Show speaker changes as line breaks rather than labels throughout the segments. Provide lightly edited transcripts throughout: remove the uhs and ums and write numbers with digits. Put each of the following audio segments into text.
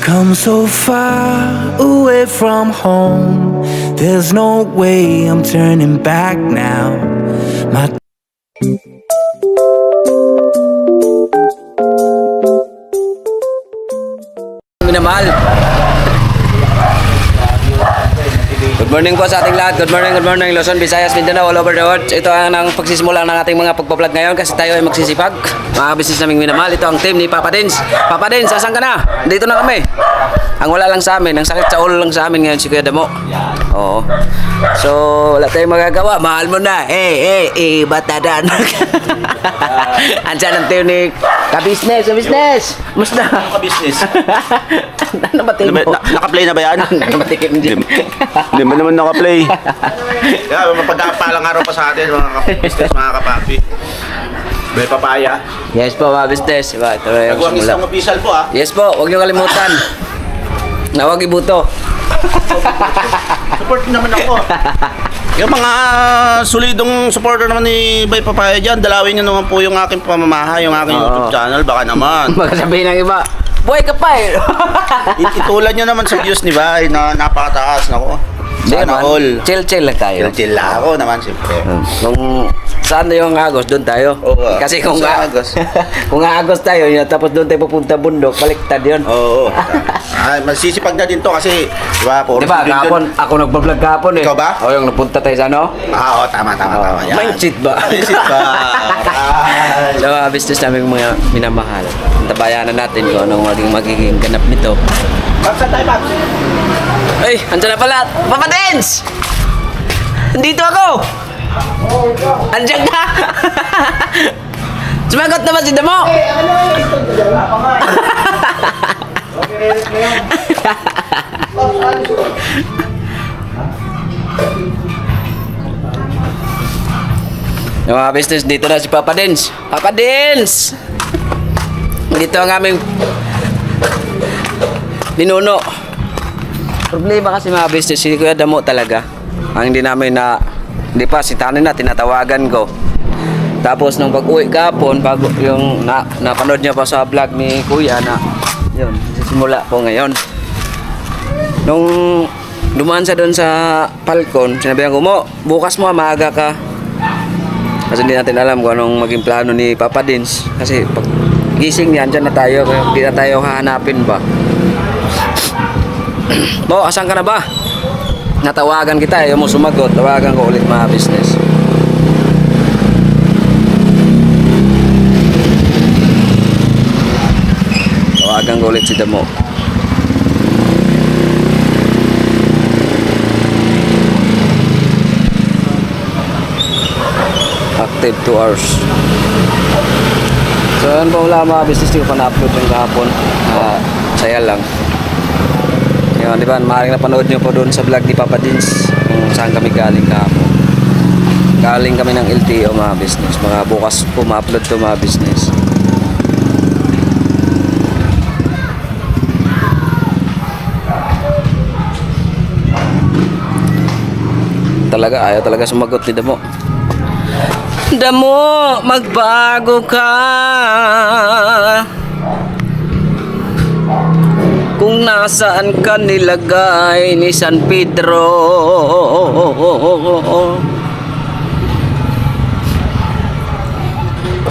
come so far away from home. There's no way I'm turning back now. My
minamahal. Good morning po sa ating lahat. Good morning Luzon, Visayas, Mindanao, all over the world. Ito ang pagsisimula ng ating mga pagpa-vlog ngayon kasi tayo ay magsisipag. Mga business naming minamahal. Ito ang team ni Papa Dins. Papa Dins, asan ka na? Dito na kami. Ang wala lang sa amin, ang sakit sa ulo lang sa amin ngayon si Kuya Damo. Oo. So, wala tayong magagawa. Mahal mo na. Batadan. Andiyan ang team ni ka-business. Musta?
Ano ka business?
Ano ba team mo?
Naka-play na ba yan?
Namatikim din.
Hindi mo naman naka-play. Kaya mapagkapalang araw pa sa atin mga ka-business, mga kapapi. May papaya.
Yes po mga business. Diba? Ito yung
Nagwagis
simula.
ng official po ah.
Yes po, huwag niyo kalimutan. Nawag ibuto.
Support naman ako. Yung mga solidong supporter naman ni Bay Papaya dyan, dalawin nyo naman po yung aking pamamahay, yung aking YouTube channel, baka naman.
Baka sabihin ng iba, buhay ka pa eh.
Itulad nyo naman sa views ni Bay na napakataas. Nako. Sana all.
Chill lang tayo.
Chill ako naman, siyempre.
Kung saan na yung Agos, doon tayo.
Oo.
Kasi kung
Sa Agos.
kung Agos tayo, yun, tapos doon tayo pupunta bundok, baliktad yun.
Oo. Ay, masisipag na din to kasi, di ba,
Diba, kahapon, ako nagbablog kahapon eh.
Ikaw ba?
O yung napunta tayo sa ano?
Oo, tama. Yan.
Mindset ba?
Mindset ba?
So, business namin mga minamahal. Tabayanan natin kung anong magiging ganap nito.
Saan tayo, Paps?
Ay, andyan na pala. Papa Dins! Dito ako! Andyan ka! Sumagot naman si Damo! Yung mga business, dito na si Papa Dins. Papa Dins! Dito ang aming ninuno. Problema kasi mga business, si Kuya Damo talaga. Ang hindi namin na, hindi pa, si Tanin na, tinatawagan ko. Tapos nung pag-uwi kahapon, bago yung napanood niya pa sa vlog ni Kuya na, yun, sisimula po ngayon. Nung dumaan siya doon sa Falcon, sinabihan ko mo, bukas mo, maaga ka. Kasi hindi natin alam kung anong maging plano ni Papa Dins. Kasi pag gising niya, andyan na tayo, kaya hindi na tayo hahanapin ba. Bo, asan ka na ba? Natawagan kita, ayaw mo sumagot. Tawagan ko ulit mga business. Tawagan ko ulit si Damo. Active 2 hours. So yan po wala mga business, hindi ko pa na-upload yung kahapon. Saya lang. Yun, di ba? Maaaring napanood nyo po doon sa vlog ni Papa Dins kung saan kami galing kahapon. Galing kami ng LTO mga business. Mga bukas po ma-upload to mga business. Ayaw talaga sumagot ni Damo. Damo, magbago ka. Kung nasaan ka nilagay ni San Pedro.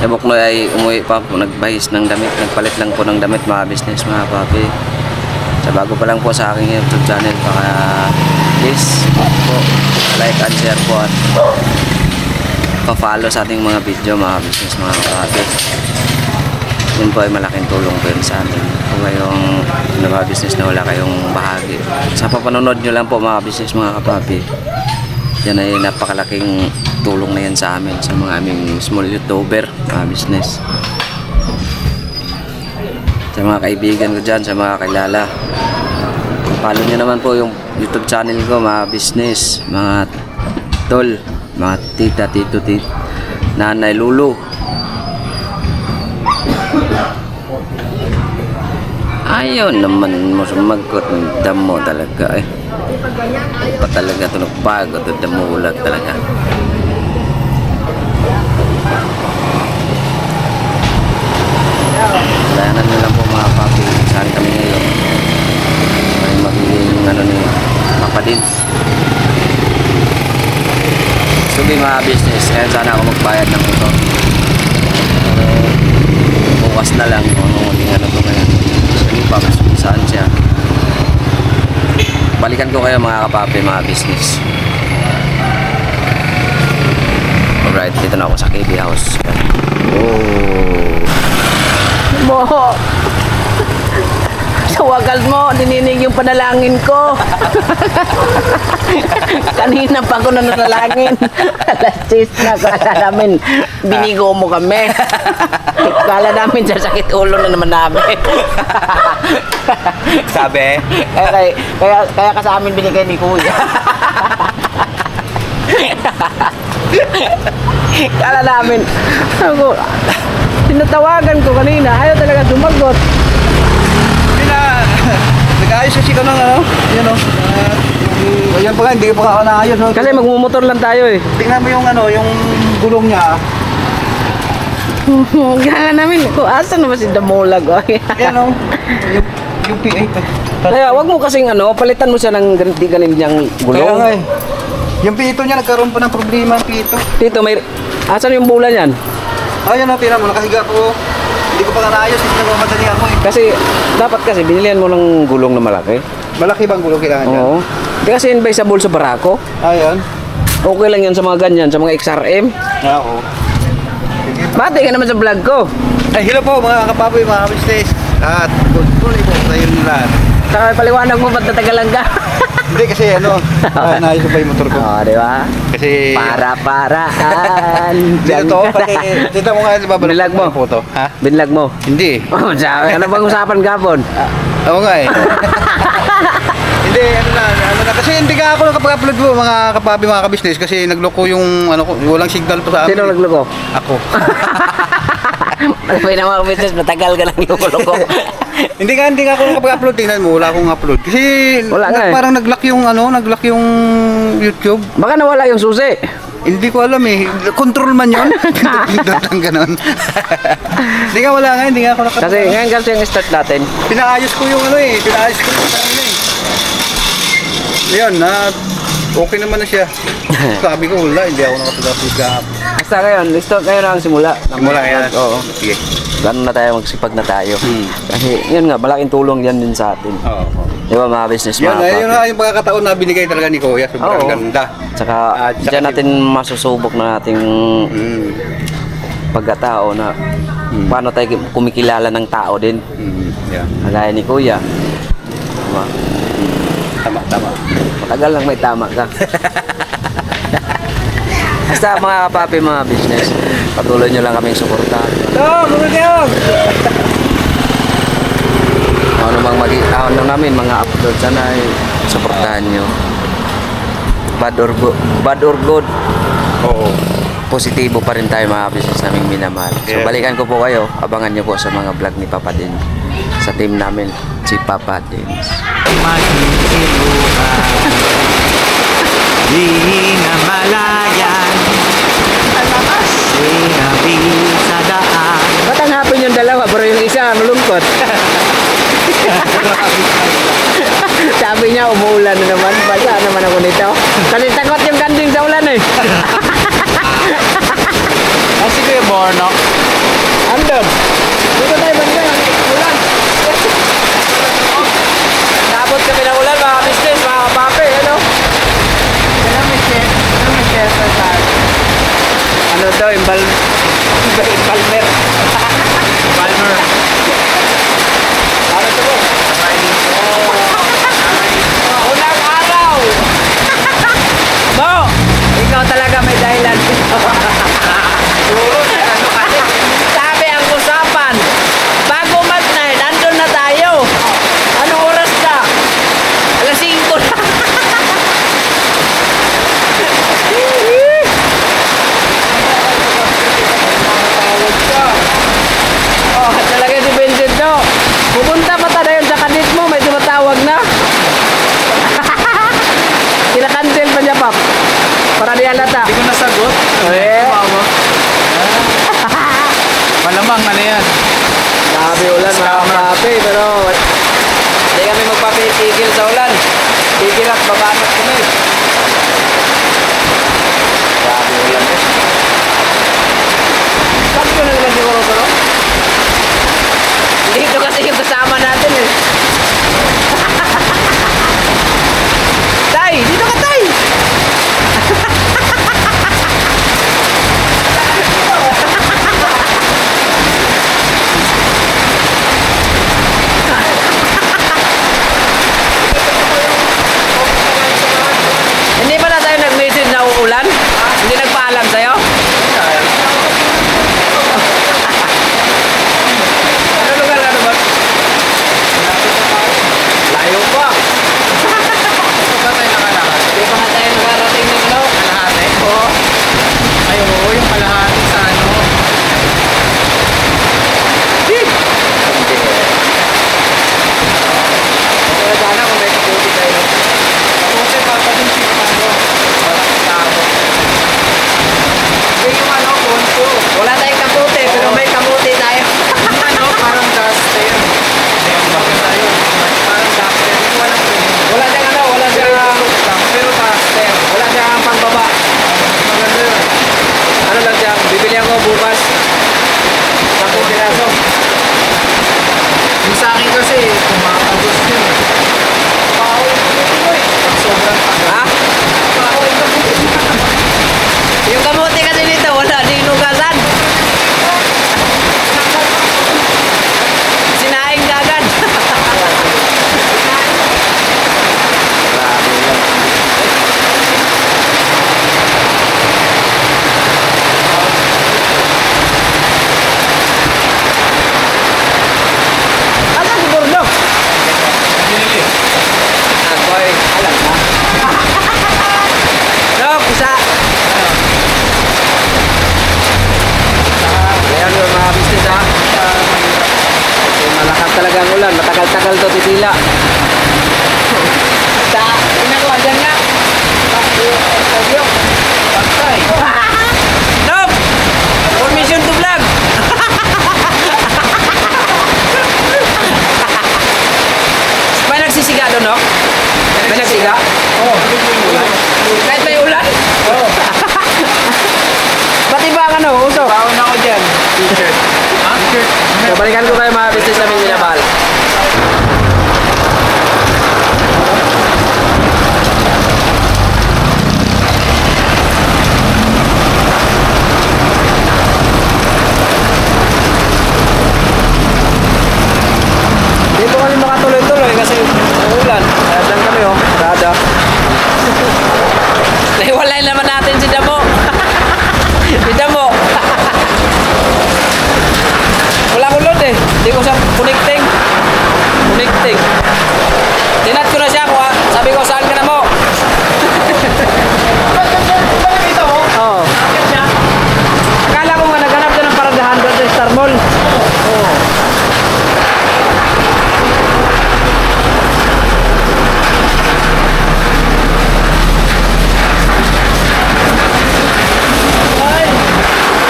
Ebok mo ay umuwi pa po, nagbahis ng damit, nagpalit lang po ng damit mga business mga papi. Sa bago pa lang po sa aking YouTube channel, baka please po, like and share po at pa-follow sa ating mga video mga business mga papi. Yun po ay malaking tulong po yun sa atin kung kayong mga business na wala kayong bahagi. Sa papanonood nyo lang po mga business mga kapapi, yan ay napakalaking tulong na yan sa amin, sa mga aming small YouTuber mga business, sa mga kaibigan ko dyan, sa mga kilala. Follow nyo naman po yung YouTube channel ko mga business, mga tol, mga tita, tito, nanay, lulu. Ayaw naman mo sumagot. Damo talaga eh. Pa talaga ito nagpagod. Damo ulat talaga. Layanan nyo lang po mga papi. Saan kami ngayon. ano ni Papa Dins. Sugi mga business, kaya sana ako magbayad ng ito. Pero bukas na lang kung anong uling ano ko ngayon. Sugi pa, saan siya. Balikan ko kayo mga kapapi, mga business. Alright, dito na ako sa KB House. Oh.
Mo. Sa wagas mo, dininig yung panalangin ko. Kanina pa ako nanalangin. Alas 10 na, kala namin, binigo mo kami. Kala namin sa sakit ulo na naman namin.
Sabi?
Kaya ka sa amin binigay ni Kuya. Kala namin, ako, tinatawagan ko kanina, ayaw talaga sumagot.
Nag-ayos kasi ka ng ano? Yan o. Ayan pa nga, hindi pa ako naayos. No?
Kasi magmumotor lang tayo eh.
Tingnan mo yung ano, yung gulong niya.
Kala namin, kung asan naman si Damulag.
Yan o. Yung P8.
Kaya wag mo kasing ano, palitan mo siya ng ganit niyang
Kaya nga
gulong.
eh. Yung P8 niya, nagkaroon pa ng problema ang P8.
Dito, may, asan yung bulan yan?
Ayan o, tingnan mo, nakahiga ko. Hindi ko pa nga naayos, hindi nagmamadali ako eh.
Kasi, dapat kasi, binilihan mo ng gulong na malaki.
Malaki bang gulong kailangan niya?
Oo. Di kasi invisible sa barako.
Ayan.
Okay lang yan sa mga ganyan, sa mga XRM.
Oo.
Bati ka naman sa vlog ko.
Ay, hello po mga kapapoy, mga business. At tuloy po sa inyo lahat.
Saka paliwanag mo, ba't natagalan ka?
Hindi kasi ano, naayos ko pa yung motor ko.
Oo, di ba?
Kasi...
Para-paraan.
Dito to, pati, dito mo nga, diba?
Binlag mo?
Photo. Ha?
Binlag mo.
Hindi.
Oh, sabi, ano bang usapan gapon?
Oo nga eh. Hindi, ano na, kasi hindi ka ako nakapag-upload mo mga kapapi, mga kabisnes kasi nagloko yung, ano ko, walang signal to sa amin.
Sino nagloko?
Ako.
Ano ba yung mga business, matagal ka lang yung ulo ko.
hindi ka ako nakapag-upload, tingnan mo, wala akong upload. Kasi
Wala nga eh.
parang nag-lock yung, nag-lock yung YouTube.
Baka nawala yung susi.
Hindi ko alam eh. Control man yun. Pindot ang ganon. Hindi ka wala nga, hindi nga ako nakapag-
Kasi ngayon kasi yung start natin.
Pinaayos ko yung ano eh. Pinaayos ko yung kanina eh. Ayan, okay naman na siya. Sabi ko, wala, hindi ako nakapag-upload kahapon.
Basta ngayon, start ngayon ang simula.
Mula yan.
Oo.
Sige.
Gano'n na tayo, magsipag na tayo. Kasi yun nga, malaking tulong yan din sa atin.
Oo.
Di ba mga business,
Yun,
mga
yun
kapatid?
yung pagkakataon na binigay talaga ni Kuya. Sobrang
Oo.
ganda.
Tsaka
Tsaka
dyan natin masusubok na ating
Mm.
pagkatao na paano tayo kumikilala ng tao din.
Yeah.
Kagaya ni Kuya. Diba?
Tama.
Matagal lang may tama ka. Basta mga kapapi, mga business, patuloy nyo lang kaming suportahan. Ano bang ano namin, mga upload, sana ay suportahan nyo. Bad or good,
Oo.
positibo pa rin tayo mga business naming minamahal. So
Yeah.
balikan ko po kayo, abangan nyo po sa mga vlog ni Papa Din. Sa team namin, si Papa Dins.
Di na malayan Sinabi sa daan
Ba't hanapin yung dalawa, pero yung isa malungkot? Sabi niya, umuulan na naman. Basa naman ako nito. Kasi takot yung kanding sa ulan eh.
Kasi Kuya Borno
Andun. Dito tayo banda. Ulan. Nabot kami ng ulan, mga business, mga kapapi. Ano? Ano daw, yung Palmer.
Palmer
Ano ito po? Unang araw! Mo! Ikaw talaga may dahilan. Sabi ang usapan, bago mag-night, nandun na tayo. Anong oras na? Alas 5 na. Oh, talaga si Vincent, no? Pupunta pa tayo sa kadit mo, may tumatawag na. Kinakancel pa niya, Pap. Para di halata.
Hindi ko nasagot
Eh.
Tumawa. Malamang ano yan
Sabi ulan, mga kapapi, pero hindi kami magpapipigil sa ulan.
mabigat, babanat kami. Grabe ulan eh. Saan ko naglag siguro ko, no?
Dito kasi yung kasama natin eh.
Tay! Dito ka, Tay!
Hindi ba na tayo nag-message na uulan? Hindi nagpaalam sa'yo?
Ano lugar ka naman? Layo pa.
Hindi pa nga tayo nakarating ng ano?
Kalahati?
Oo.
Ay, oo, yung kalahati sa ano. Kaya sana kung may kaputi tayo. Kaputi pa pa din siya ano. Walang tao. Hindi yung ano, konto.
Wala tayong kaputi, pero may kamuti tayo.
Yung ano, parang duster. Tayo. Parang duster. Hindi ko alam kung yun.
Wala tayong ano, wala
Pero
tayong...
pero duster.
Wala tayong pangbaba.
Maganda yun. Ano lang dyan, bibili ako bukas. 10 piraso. Yung sa akin kasi, kumapagos yun. Pahoy ko eh. Pag sobrang tagal.
Ha?
Pahoy ko.
Yung kamuti kasi dito, wala di nugasan. Sinaing gagad. Ano si Bordo?
Ako'y alam na.
Dok, isa.
Ayan yung mga business ha. Malakas talaga ang ulan. Matagal-tagal to titila.
Sa, ginagawa dyan nga.
Patay.
Dok! Permission to vlog. May nagsisiga doon, no? May nagsiga?
Oh.
Kahit may ulan?
Oh.
Ba't iba ang ano, usok?
Baon ako dyan. T-shirt. Ha? T-shirt.
So, balikan ko kayo mga business namin minamahal.
Hindi po kami makatuloy-tuloy kasi ulan. Kaya dyan kami oh. Rada.
Nahiwalay naman natin si Damo. Si Damo. Wala ko load eh. Hindi ko siya connecting. Connecting. Tinat ko na siya. Sabi ko, saan ka na mo? Oo. Akala ko nga naghanap ka ng paradahan doon sa Star Mall. Oo.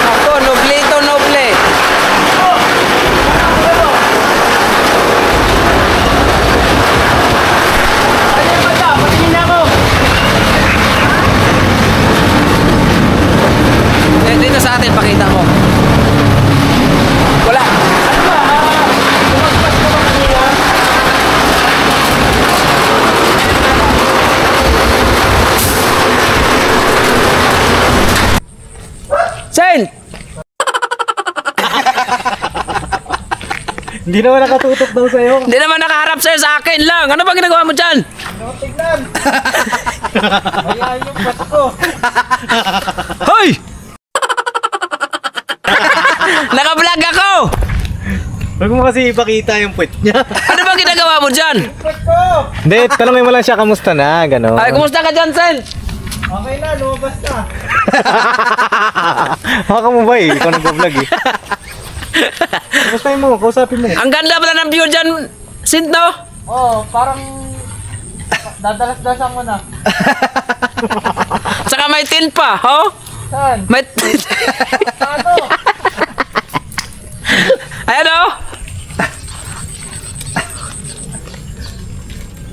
Ako, noblito noble. Dito sa atin, pakita mo. Wala. Sen!
Hindi naman nakatutok daw sa'yo.
Hindi naman nakaharap sa'yo, sa akin lang. Ano ba ginagawa mo dyan?
Ayan yung pasko.
Hoy! Naka-vlog ako!
Huwag mo kasi ipakita yung puwet niya.
Ano ba ginagawa mo dyan?
Hindi, tanongin mo lang siya kamusta na, gano'n.
Ay, kumusta ka dyan, Sen?
Okay na, lumabas na. Haka mo ba eh, ikaw nag-vlog eh. Kamusta mo, kausapin mo.
Ang ganda pala ng view dyan, Sint, no?
Oo, parang dadalas-dasan mo na.
Saka may tin pa, oh?
Saan?
May
Ano?
Ayan, oh?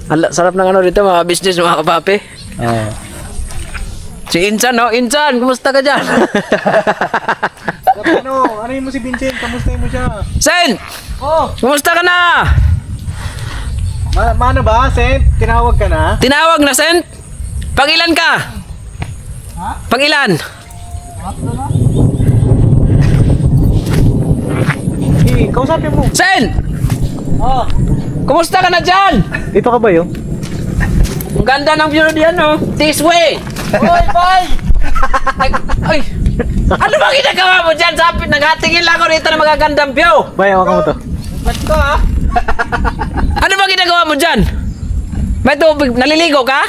Hala, sarap ng ano dito mga business mga kapapi.
Oo.
Si Insan, no? Insan, kumusta ka dyan?
Ano yun mo si Vincent? Kamustahin mo siya?
Sen!
Oh!
Kumusta ka na?
Ano ba, Sent? Tinawag ka na?
Tinawag na, Sen? Pangilan ka? Pangilan?
Eh, kausapin mo.
Sen!
Oh!
Kumusta ka na dyan?
Dito ka ba yun?
Ang ganda ng view diyan, no? This way! Oy, boy! Ay! Ano ba ginagawa mo dyan? Sabi, naghatingin lang ako dito na magagandang view.
Bay, hawakan mo to.
Ba't ko, ha? Ano ba ginagawa mo dyan? May tubig, naliligo ka?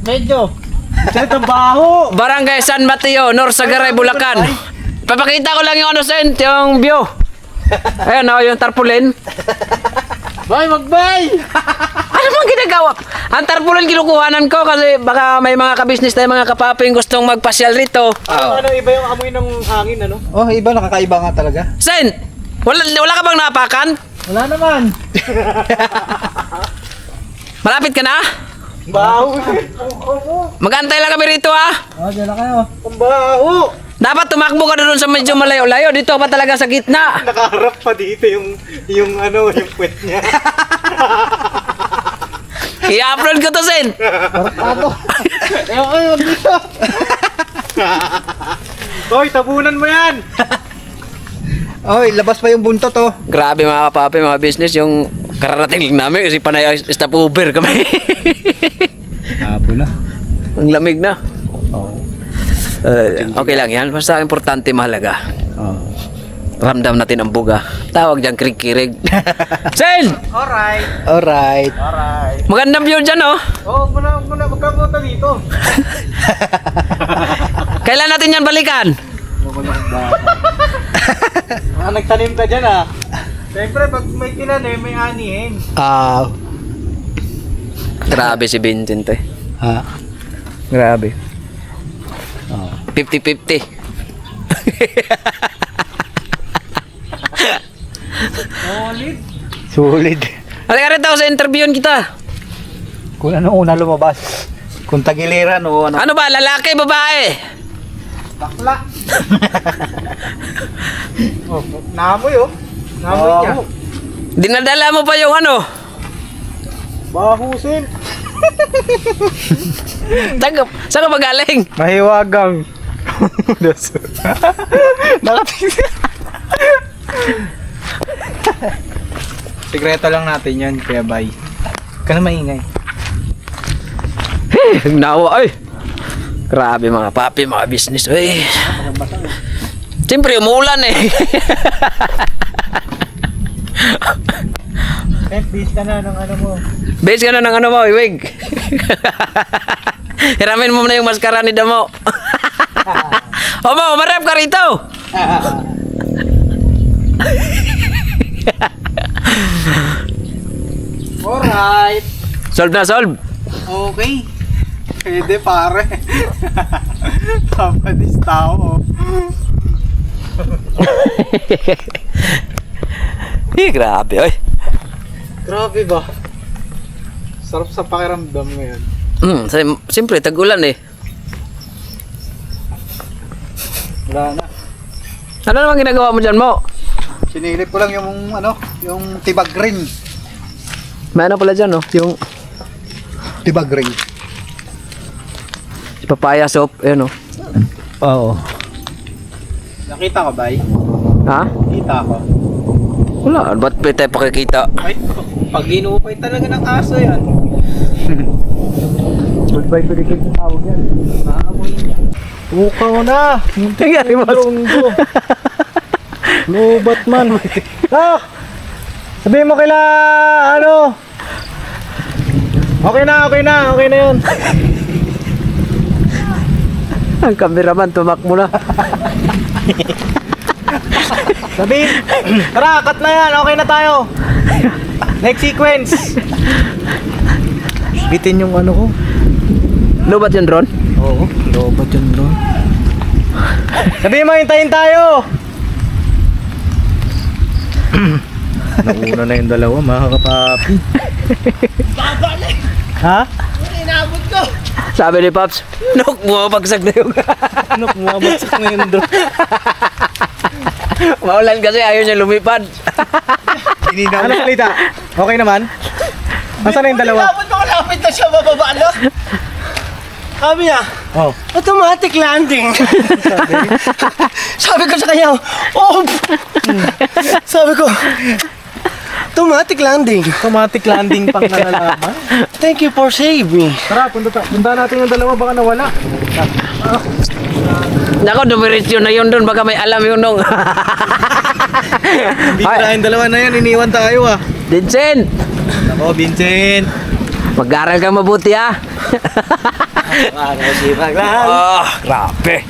Medyo. Sent, ang baho!
Barangay San Mateo, Norsagaray, Bulacan. Papakita ko lang yung ano, Sen, yung view. Ayan, oh, yung tarpaulin.
Bay, magbay!
Ano bang ginagawa? Ang tarpaulin kinukuhanan ko kasi baka may mga kabisnes tayo, mga kapaping gustong magpasyal rito.
Ano, iba yung amoy ng hangin, ano? Oh, iba, nakakaiba nga talaga.
Sen, wala ka bang napakan?
Wala naman.
Malapit ka na?
Baho!
Mag-antay lang kami rito, ha?
Oh, dyan na kayo. Ang baho!
Dapat tumakbo ka doon sa medyo malayo-layo. Dito pa talaga sa gitna.
Nakaharap pa dito yung puwet niya.
I-upload ko to, Sen.
Ayun, dito. Hoy, tabunan mo yan. Oy, labas pa yung buntot, oh.
Grabe mga kapapi, mga business, yung kararating lang namin kasi panay stopover kami.
Hapo na.
Ang lamig na. Okay lang yan. Basta importante, mahalaga. Ramdam natin ang buga. Tawag dyan, kirig-kirig. Sen!
Alright.
Magandang view dyan, oh.
Oh, magkapunta dito.
Kailan natin yan balikan?
Nagtanim ka dyan, ah. Siyempre, pag may tinanim, may anihin.
Grabe si Vincent, eh.
Ha?
Grabe. 50-50.
Solid.
Halika rito sa interviewin kita.
Kung ano una lumabas. Kung tagiliran o ano.
Ano ba, lalaki, babae?
Bakla. Oh, naamoy, oh. Naamoy niya.
Dinadala mo pa yung ano?
Bahusin.
Saan ka magaling?
Mahiwagang. Nakatingin. Sikreto lang natin yan, Kuya Bay. Ka na maingay.
Nawa, ay. Grabe mga papi, mga business. Ay. Siyempre, umuulan eh.
Base ka na ng ano mo.
Base ka na ng ano mo, iwig. Hiramin mo na yung maskara ni Damo. Omo, umarap ka rito.
Alright.
Solve na, solve.
Okay. Pwede pare. Papadis tao.
Grabe, oy.
Grabe ba? Sarap sa pakiramdam ngayon.
Siyempre, tag-ulan eh.
Wala na.
Ano naman ginagawa mo dyan mo?
Sinilip ko lang yung ano, yung tibag ring.
May ano pala dyan, no? Yung
Tibag ring.
papaya soap, ayun, no?
Oo. Nakita ko ba?
Ha?
Nakita ko.
Wala, ba't pa tayo pakikita?
Ay, pag inupay talaga ng aso yan. Goodbye to the good tawag yan. Naamoy niya. Ukaw na!
Nangyari mo.
Lobat man. Ah! Sabihin mo kila, ano? Okay na yun.
Ang cameraman, tumakbo na.
Sabihin, tara, cut na yan, okay na tayo. Next sequence. Bitin yung ano ko.
Lobat yung drone?
Oo, lobat yung drone. Sabihin mo, hintayin tayo. Nauna na yung dalawa, mga kapapi. Ha?
Sabi ni Pops, Nok, bumabagsak na yung...
Ano, kumabagsak na yun doon.
Maulan kasi ayaw niya lumipad.
Ano salita? Okay naman? Nasaan na yung dalawa?
Malapit na siya bababa na. Sabi niya,
Oh.
automatic landing. Sabi ko sa kanya, oh! Sabi ko, automatic landing.
Automatic landing pang nalalaman.
Thank you for saving me.
Tara, punta natin yung dalawa, baka nawala.
Nako, dumiretso na yun doon. Baka may alam yun nung.
Bigla yung dalawa na yan, iniwan tayo ah.
Vincent!
Ako, Vincent.
Mag-aral ka mabuti ha.
Sipag lang.
Ah, grabe.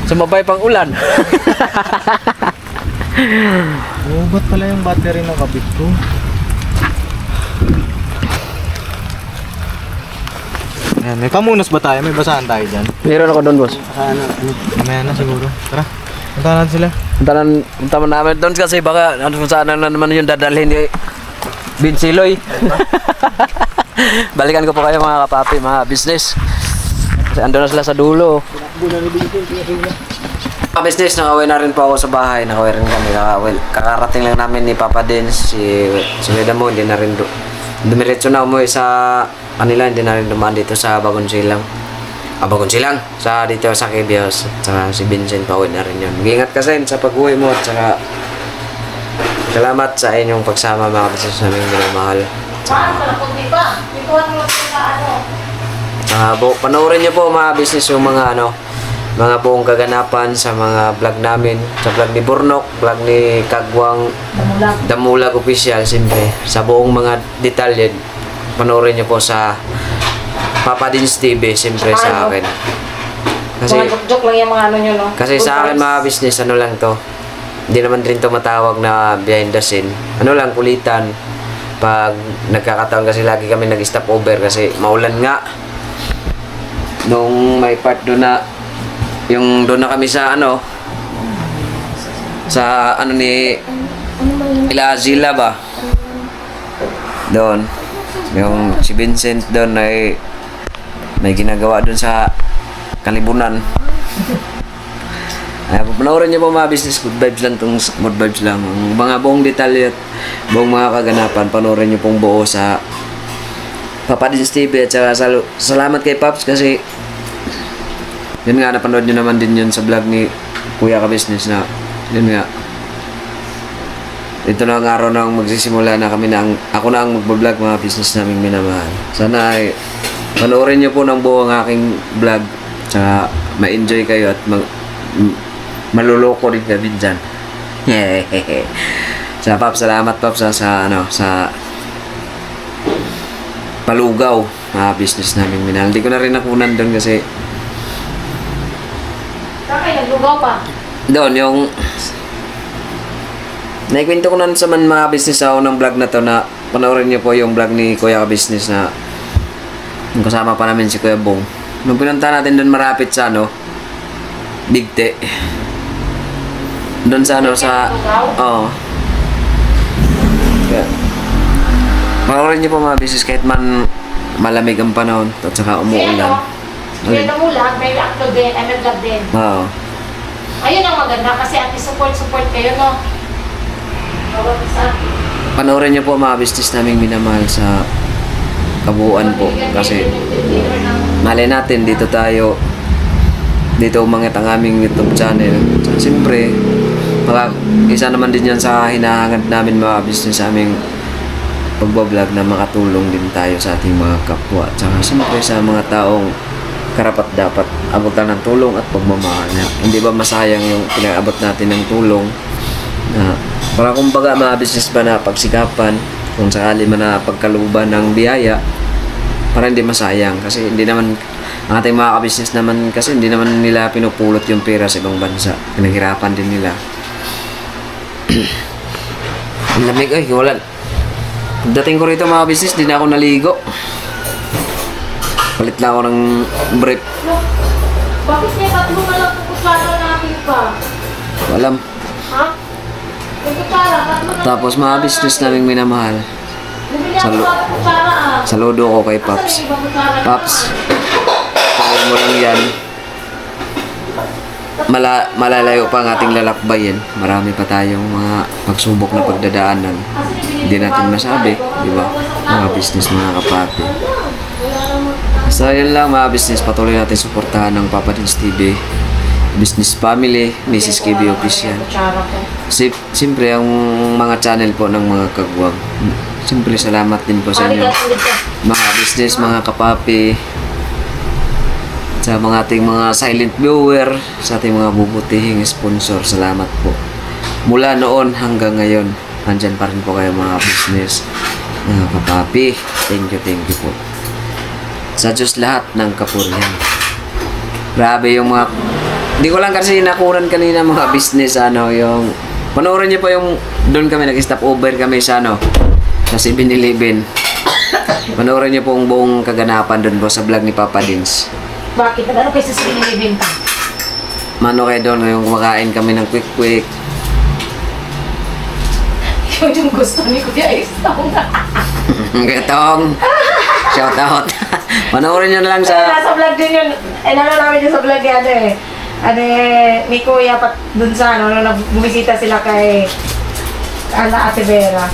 Sumabay pang ulan.
Oh, ba't pala yung battery ng kapit ko? Ayan, may pamunas ba tayo? May basahan tayo dyan?
Meron ako doon, boss.
Mamaya na siguro. Tara, punta natin sila.
Punta man namin doon kasi baka ano saan na naman yung dadalhin ni Binsiloy. Balikan ko po kayo mga kapapi, mga business. Kasi ando na sila sa dulo. Mga business, nakawin na rin po ako sa bahay. Nakawin rin kami. Kakarating lang namin ni Papa Dins, si Weda mo, hindi na rin dumiretso na umuwi sa kanila, hindi na rin dumaan dito sa Bagonsilang. Bagonsilang, sa dito sa Kibios. At saka si Vincent, pauwi na rin yun. Mag-ingat ka sa pag-uwi mo at saka salamat sa inyong pagsama mga business namin minamahal. Panoorin niyo po mga business yung mga mga buong kaganapan sa mga vlog namin, sa vlog ni Burnok, vlog ni Kagwang Damulag Official, siyempre sa buong mga detalye panoorin niyo po sa Papa Dins TV, siyempre sa akin. Kasi
joke lang yung mga ano nyo, no?
kasi sa akin mga business, ano lang to, hindi naman rin to matawag na behind the scene. Ano lang, kulitan. Pag nagkakataon kasi lagi kami nag-stop over kasi maulan nga. Nung may part doon na, yung doon na kami sa sa ni Ilazila ba? Doon. Yung si Vincent doon ay may ginagawa doon sa Kalibunan. Panoorin niyo po mga business, good vibes lang tong good vibes lang. Ang mga buong detalye at buong mga kaganapan, panoorin niyo pong buo sa Papa Dins TV at saka salamat kay Paps kasi yun nga, napanood niyo naman din yun sa vlog ni Kuya Ka Business na yun nga. Ito na ang araw na magsisimula na kami na ako na ang magbablog mga business naming minamahal. Sana ay panoorin niyo po ng buo ang aking vlog tsaka ma-enjoy kayo at maluloko rin kami dyan. Sa Paps, salamat Paps sa palugaw mga business namin minahal. Hindi ko na rin nakunan doon kasi
Bakit naglugaw pa?
doon yung naikwento ko na sa mga business ako ng vlog na to na panoorin niyo po yung vlog ni Kuya Ka Business na yung kasama pa namin si Kuya Bong. Nung pinunta natin doon marapit sa Bigte. Doon sa Kaya, panoorin niyo po mga business kahit man malamig ang panahon at saka umuulan.
Kaya namulag, may upload din, may vlog din.
Oo.
Ayun ang maganda kasi at support kayo, no? Bawat isa.
Panoorin niyo po mga business naming minamahal sa kabuuan po kasi malay natin dito umangat ang aming YouTube channel. Siyempre isa naman din yan sa hinahangad namin mga business sa aming pagbablog na makatulong din tayo sa ating mga kapwa at saka siyempre sa mga taong karapat dapat abutan ng tulong at pagmamahal. Hindi ba masayang yung pinag-abot natin ng tulong na para kumbaga mga business ba na pagsikapan kung sakali man na pagkaluban ng biyaya para hindi masayang kasi hindi naman ang ating mga ka-business naman kasi hindi naman nila pinupulot yung pera sa ibang bansa. Pinaghirapan din nila. Ang lamig ay wala. Pagdating ko rito mga business, di na ako naligo. Palit na ako ng brief.
Bakit niya ba't mo nalang pupuslano natin pa?
Walam.
Ha? Yung kutsara, tatlo na.
Tapos mga business naming minamahal.
Bumili ako sa kutsara ah.
Saludo ko kay
Asan
Paps.
yung ibang kutsara?
Paps, kaya mo lang yan. Malalayo pa ang ating lalakbayin. Marami pa tayong mga pagsubok na pagdadaanan. Hindi natin masabi, di ba? Mga business, mga kapapi. So, yun lang mga business. Patuloy natin suportahan ng Papa Dins TV, Business Family, Mrs. KB Official.
Kutsara ko.
Siyempre, ang mga channel po ng mga kagwang. Siyempre, salamat din po sa inyo. Mga business, mga kapapi, sa mga ating mga silent viewer, sa ating mga bubutihing sponsor, salamat po. Mula noon hanggang ngayon, nandyan pa rin po kayo mga business, mga kapapi. Thank you po. Sa Diyos lahat ng kapurihan. Grabe yung mga... Hindi ko lang kasi nakunan kanina mga business, yung... Panoorin niyo po yung... Doon kami, nag-stop over kami sa sa 7-Eleven. Panoorin niyo po ang buong kaganapan doon po sa vlog ni Papa Dins.
Bakit? Ano kayo sa sinilibinta?
Mano kayo doon, ngayong kumakain kami ng quick.
Yun yung gusto ni Kuya Istong.
Gatong! Shout out! Panoorin niyo na lang sa...
Nasa vlog din yun. Nanonood namin din sa vlog ni Kuya pat dun sa nung bumisita sila kay Ate Vera.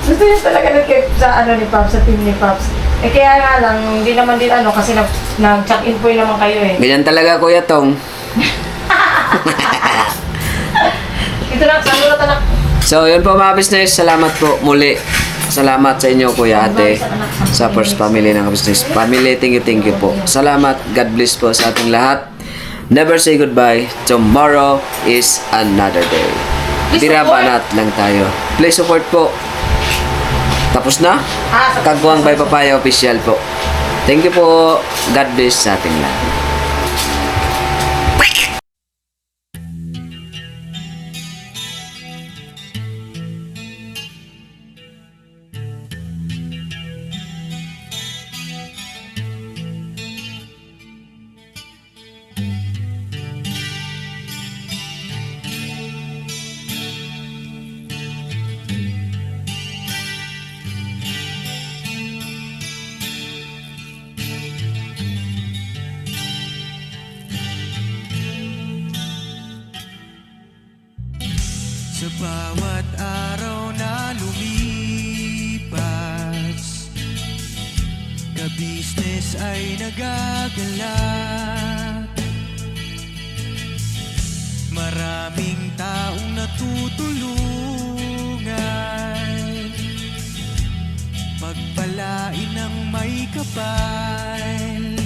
Gusto niya talaga sa ni Pops, sa team ni Pops. Kaya nga lang, hindi naman din kasi nag-check-in po naman kayo eh.
Ganyan talaga, Kuya Tong.
Ito na, salulat anak.
So, yun po mga business. Salamat po muli. Salamat sa inyo, Kuya Ate, sa First Family ng Business Family. Thank you po. Salamat. God bless po sa ating lahat. Never say goodbye. Tomorrow is another day. Birabanat lang tayo. Please support po. Tapos na? Kagwang by Papaya Official po. Thank you po. God bless sa ating lahat.
Sa bawat araw na lumipas, ka-business ay nagagalak. Maraming taong natutulungan, pagpalain ng may kapal.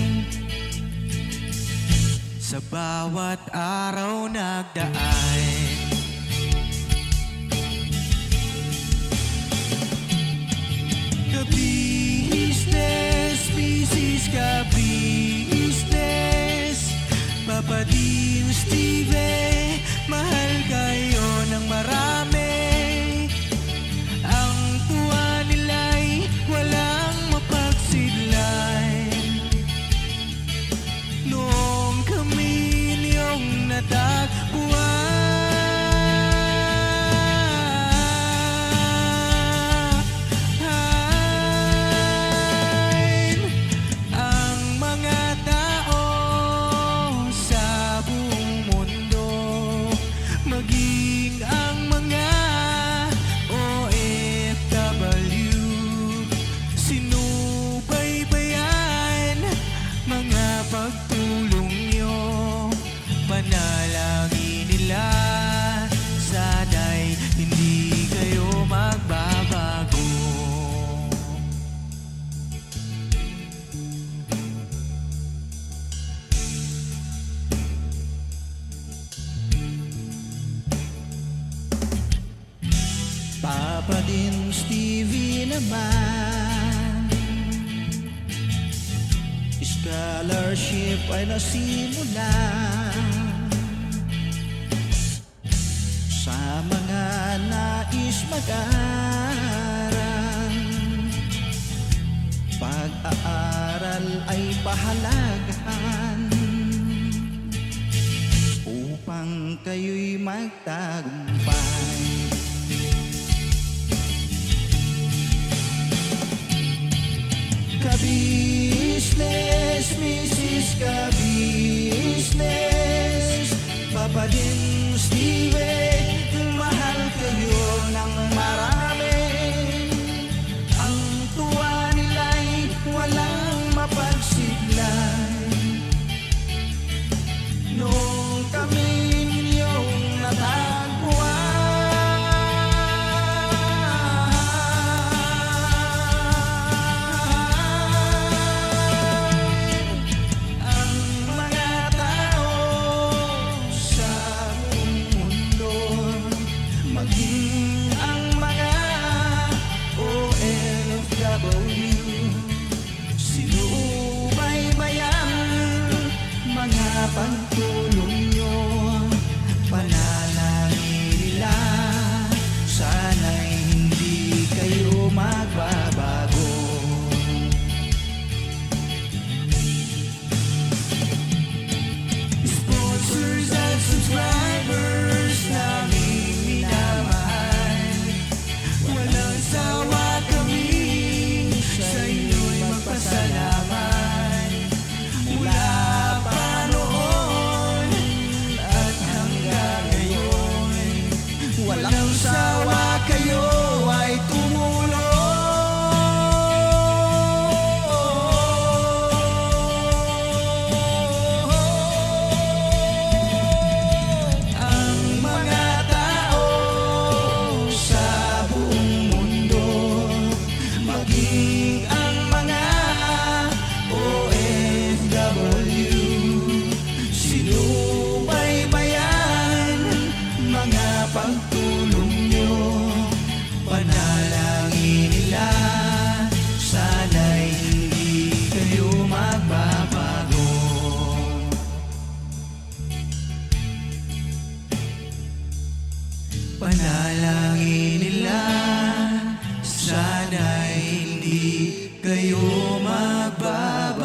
Sa bawat araw nagdaan, ka-business, business ka-business, Papa Dins TV, mahal kayo ng marami. Ang tuwa nila'y walang mapagsidlan. Noong kami niyong natagpuan, pagtulong nyo, panalangin nila, sana'y hindi kayo magbabago. Papa Dins TV naman, scholarship ay nasimula sa mga nais mag-aral. Pag-aaral ay pahalagahan upang kayo'y magtagumpay. Ka-business, Mrs. Ka-business, Papa din Steven, mahal kayo ng marami. Ang tuwa nila'y walang mapagsiglay. Nung kami ninyong natagpuan, ang mga tao sa buong mundo, maging ang mga OFW, sinubaybayan mga pagtulong nyo, panalangin nila, sana'y hindi kayo magbabago. Sponsors at subscribers naming minamahal, walang sawa kami sa inyo'y magpasalamat. Mula pa noon at hanggang ngayon, walang sawa kayo ay tumulong. Ang mga tao sa buong mundo, maging ang mga OFW, sinubaybayan mga pagtulong nyo, panalangin nila, sana'y hindi kayo magbabago. Panalangin nila, sana'y hindi kayo magbabago.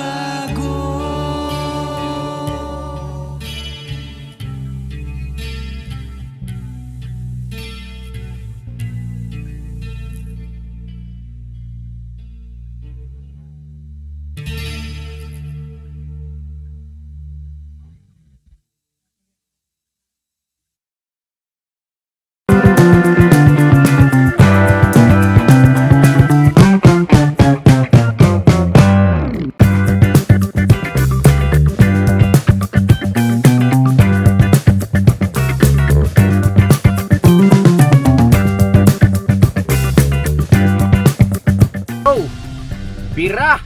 Bira!